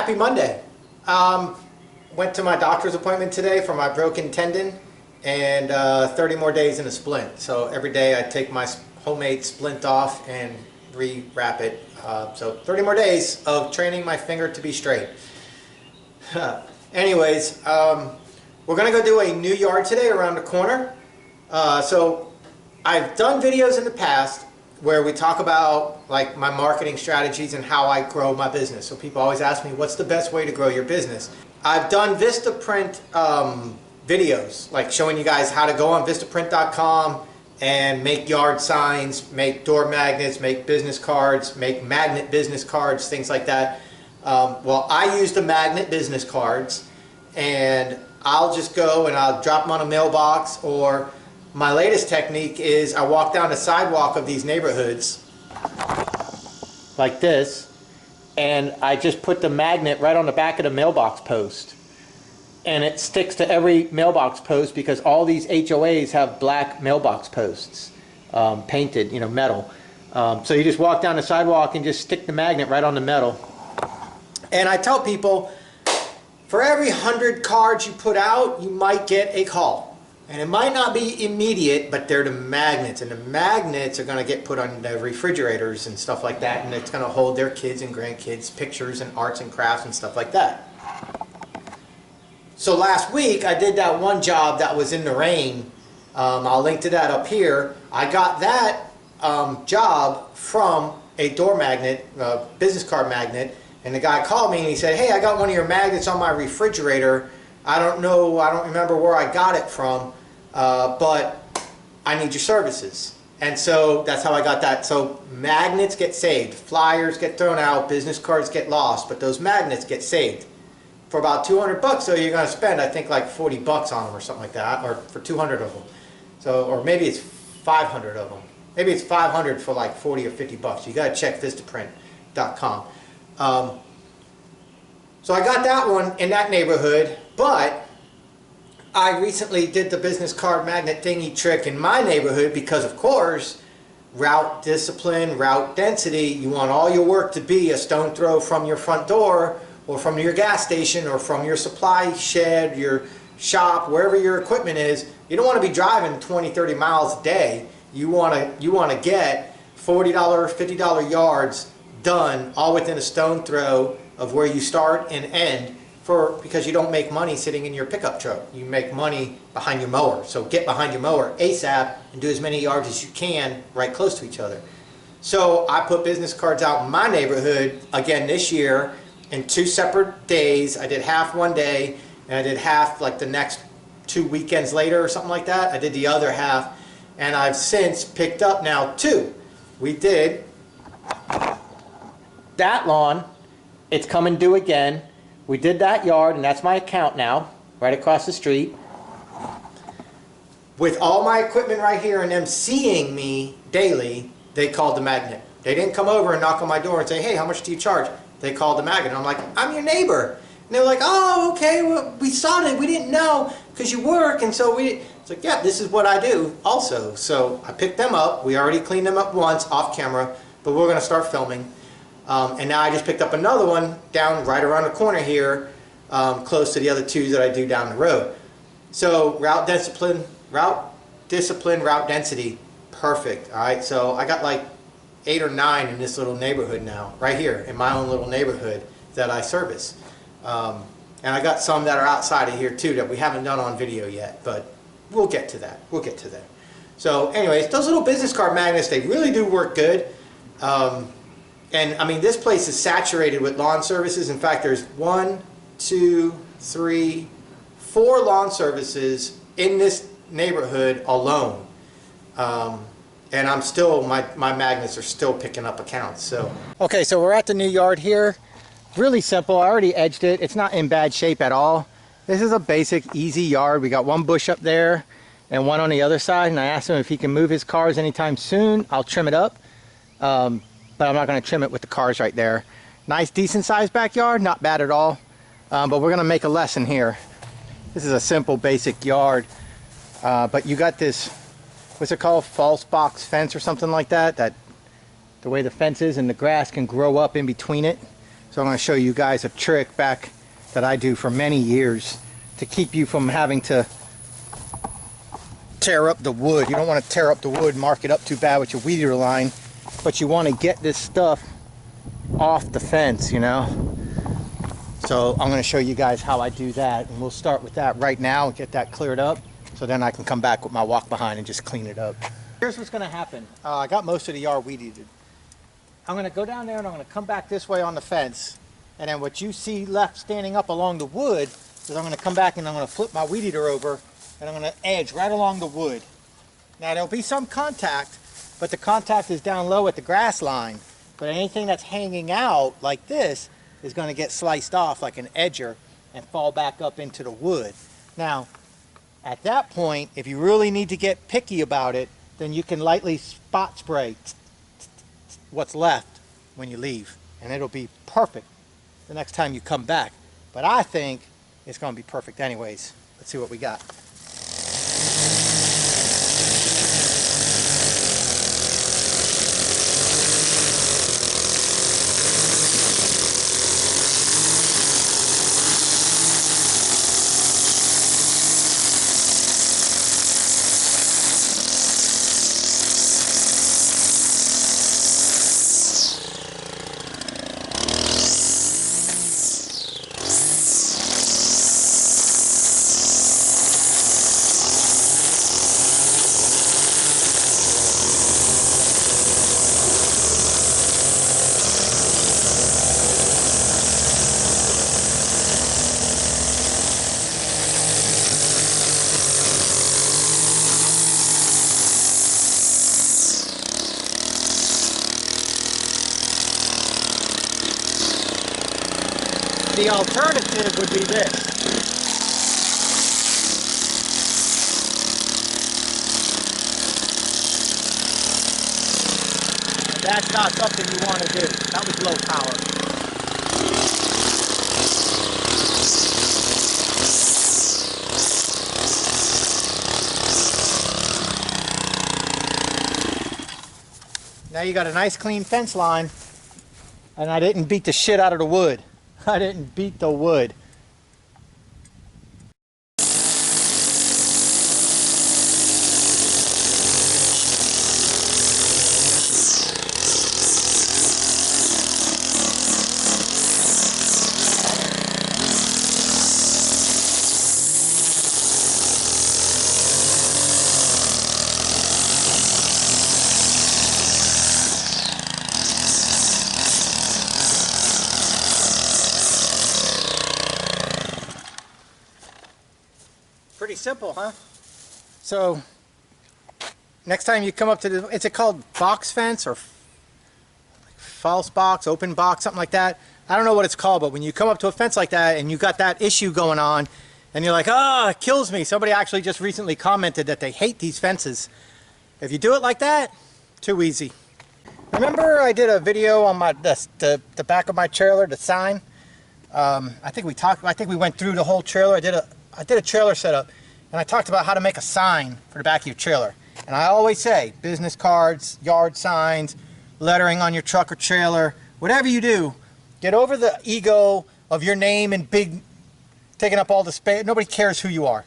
Happy Monday. Went to my doctor's appointment today for my broken tendon, and 30 more days in a splint. So every day I take my homemade splint off and re-wrap it. So 30 more days of training my finger to be straight. Anyways, we're gonna go do a new yard today around the corner. So I've done videos in the past where we talk about like my marketing strategies and how I grow my business. So people always ask me, what's the best way to grow your business? I've done Vistaprint videos, like showing you guys how to go on Vistaprint.com and make yard signs, make door magnets, make business cards, make magnet business cards, things like that. Well, I use the magnet business cards, and I'll just go and I'll drop them on a mailbox, or my latest technique is I walk down the sidewalk of these neighborhoods like this, and I just put the magnet right on the back of the mailbox post, and it sticks to every mailbox post because all these HOAs have black mailbox posts, painted, metal. So you just walk down the sidewalk and just stick the magnet right on the metal. And I tell people, for every 100 cards you put out, you might get a call. And it might not be immediate, but they're the magnets. And the magnets are going to get put on the refrigerators and stuff like that. And it's going to hold their kids and grandkids' pictures and arts and crafts and stuff like that. So last week, I did that one job that was in the rain. I'll link to that up here. I got that job from a door magnet, business card magnet. And the guy called me and he said, hey, I got one of your magnets on my refrigerator. I don't remember where I got it from, but I need your services. And so that's how I got that. So magnets get saved, flyers get thrown out, business cards get lost, but those magnets get saved. For about 200 bucks, so you're going to spend, I think, like 40 bucks on them or something like that, or for 200 of them. So, or maybe it's 500 of them. Maybe it's 500 for like 40 or 50 bucks. You got to check Vistaprint.com. So I got that one in that neighborhood, but I recently did the business card magnet thingy trick in my neighborhood because, of course, route discipline, route density, you want all your work to be a stone throw from your front door or from your gas station or from your supply shed, your shop, wherever your equipment is. You don't want to be driving 20, 30 miles a day. You want to get $40, $50 yards done all within a stone throw of where you start and end, because you don't make money sitting in your pickup truck. You make money behind your mower. So get behind your mower ASAP and do as many yards as you can right close to each other. So I put business cards out in my neighborhood again this year in 2 separate days. I did half one day and I did half like the next 2 weekends later or something like that. I did the other half, and I've since picked up now 2. We did that lawn. It's coming due again. We did that yard, and that's my account now, right across the street. With all my equipment right here and them seeing me daily, they called the magnet. They didn't come over and knock on my door and say, hey, how much do you charge? They called the magnet. I'm like, I'm your neighbor. And they're like, oh, okay, well, we saw it. We didn't know because you work, and so it's like, yeah, this is what I do also. So I picked them up. We already cleaned them up once off camera, but we're going to start filming. And now I just picked up another one down right around the corner here, close to the other 2 that I do down the road. So route discipline, route density, perfect. All right, so I got like 8 or 9 in this little neighborhood now, right here in my own little neighborhood that I service. And I got some that are outside of here too that we haven't done on video yet, but we'll get to that. We'll get to that. So anyways, those little business card magnets, they really do work good. And I mean, this place is saturated with lawn services. In fact, there's 1, 2, 3, 4 lawn services in this neighborhood alone. And I'm still, my magnets are still picking up accounts. So okay, so we're at the new yard here. Really simple. I already edged it. It's not in bad shape at all. This is a basic, easy yard. We got 1 bush up there and 1 on the other side. And I asked him if he can move his cars anytime soon. I'll trim it up. But I'm not going to trim it with the cars right there. Nice, decent sized backyard, not bad at all. But we're going to make a lesson here. This is a simple, basic yard. But you got this, what's it called? False box fence or something like that. That the way the fence is and the grass can grow up in between it. So I'm going to show you guys a trick back that I do for many years to keep you from having to tear up the wood. You don't want to tear up the wood, mark it up too bad with your weed eater line, but you want to get this stuff off the fence, you know. So I'm going to show you guys how I do that, and we'll start with that right now and get that cleared up, so then I can come back with my walk behind and just clean it up. Here's what's going to happen. I got most of the yard weed eated. I'm going to go down there and I'm going to come back this way on the fence, and then what you see left standing up along the wood is I'm going to come back and I'm going to flip my weed eater over and I'm going to edge right along the wood. Now there'll be some contact, but the contact is down low at the grass line. But anything that's hanging out like this is going to get sliced off like an edger and fall back up into the wood. Now, at that point, if you really need to get picky about it, then you can lightly spot spray what's left when you leave, and it'll be perfect the next time you come back. But I think it's going to be perfect anyways. Let's see what we got. The alternative would be this. And that's not something you want to do. That was low power. Now you got a nice clean fence line, and I didn't beat the shit out of the wood. I didn't beat the wood. Pretty simple, huh? So next time you come up to the, is it called box fence or false box, open box, something like that? I don't know what it's called, but when you come up to a fence like that and you got that issue going on and you're like, oh, it kills me. Somebody actually just recently commented that they hate these fences. If you do it like that, too easy. Remember I did a video on my the back of my trailer, the sign? I think we went through the whole trailer. I did a trailer setup, and I talked about how to make a sign for the back of your trailer. And I always say, business cards, yard signs, lettering on your truck or trailer, whatever you do, get over the ego of your name and big, taking up all the space. Nobody cares who you are.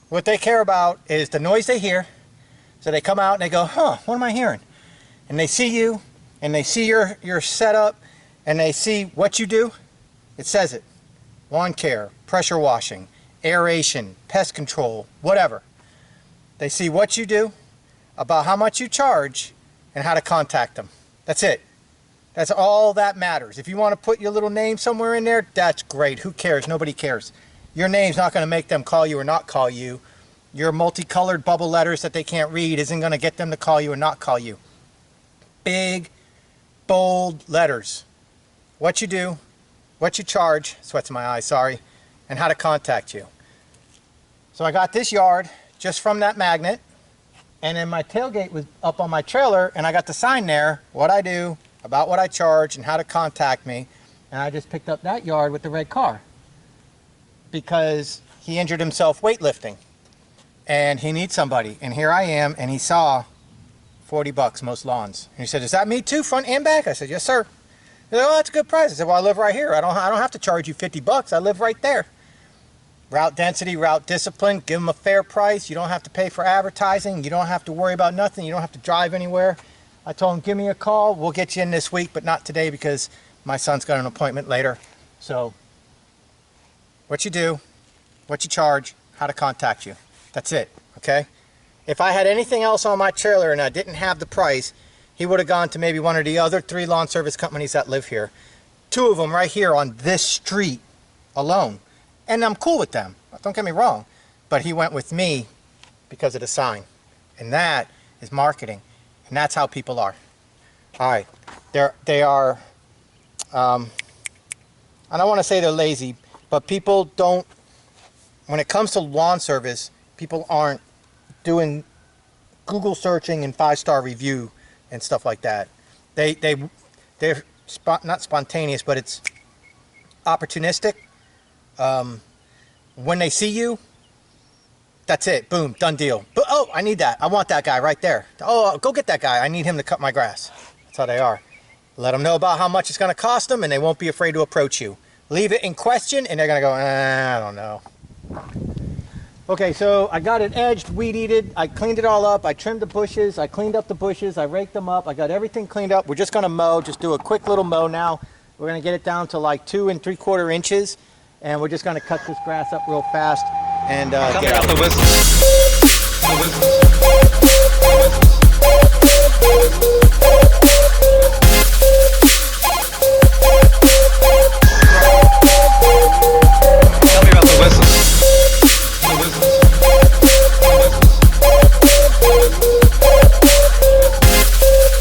What they care about is the noise they hear. So they come out and they go, huh, what am I hearing? And they see you, and they see your setup, and they see what you do. It says it. Lawn care, pressure washing, aeration, pest control, whatever. They see what you do, about how much you charge, and how to contact them. That's it. That's all that matters. If you want to put your little name somewhere in there, that's great. Who cares? Nobody cares. Your name's not going to make them call you or not call you. Your multicolored bubble letters that they can't read isn't going to get them to call you or not call you. Big, bold letters. What you do, what you charge, sweats in my eyes, sorry, and how to contact you. So I got this yard just from that magnet, and then my tailgate was up on my trailer, and I got the sign there, what I do, about what I charge, and how to contact me, and I just picked up that yard with the red car because he injured himself weightlifting, and he needs somebody, and here I am, and he saw $40 most lawns. And he said, is that me too, front and back? I said, yes, sir. They're like, oh, that's a good price. I said, well, I live right here. I don't have to charge you $50. I live right there. Route density, route discipline, give them a fair price. You don't have to pay for advertising. You don't have to worry about nothing. You don't have to drive anywhere. I told them, give me a call. We'll get you in this week, but not today because my son's got an appointment later. So what you do, what you charge, how to contact you. That's it, okay? If I had anything else on my trailer and I didn't have the price, he would have gone to maybe one of the other 3 lawn service companies that live here. 2 of them right here on this street alone. And I'm cool with them, don't get me wrong. But he went with me because of the sign. And that is marketing. And that's how people are. All right, they are, I don't want to say they're lazy, but people don't, when it comes to lawn service, people aren't doing Google searching and 5-star review and stuff like that. They're not spontaneous, but it's opportunistic. When they see you, that's it. Boom, done deal. But oh, I need that. I want that guy right there. Oh, go get that guy. I need him to cut my grass. That's how they are. Let them know about how much it's going to cost them, and they won't be afraid to approach you. Leave it in question, and they're going to go, I don't know. Okay, so I got it edged, weed-eated. I cleaned it all up. I trimmed the bushes. I cleaned up the bushes. I raked them up. I got everything cleaned up. We're just going to mow, just do a quick little mow now. We're going to get it down to like 2 3/4 inches, and we're just going to cut this grass up real fast and get out. The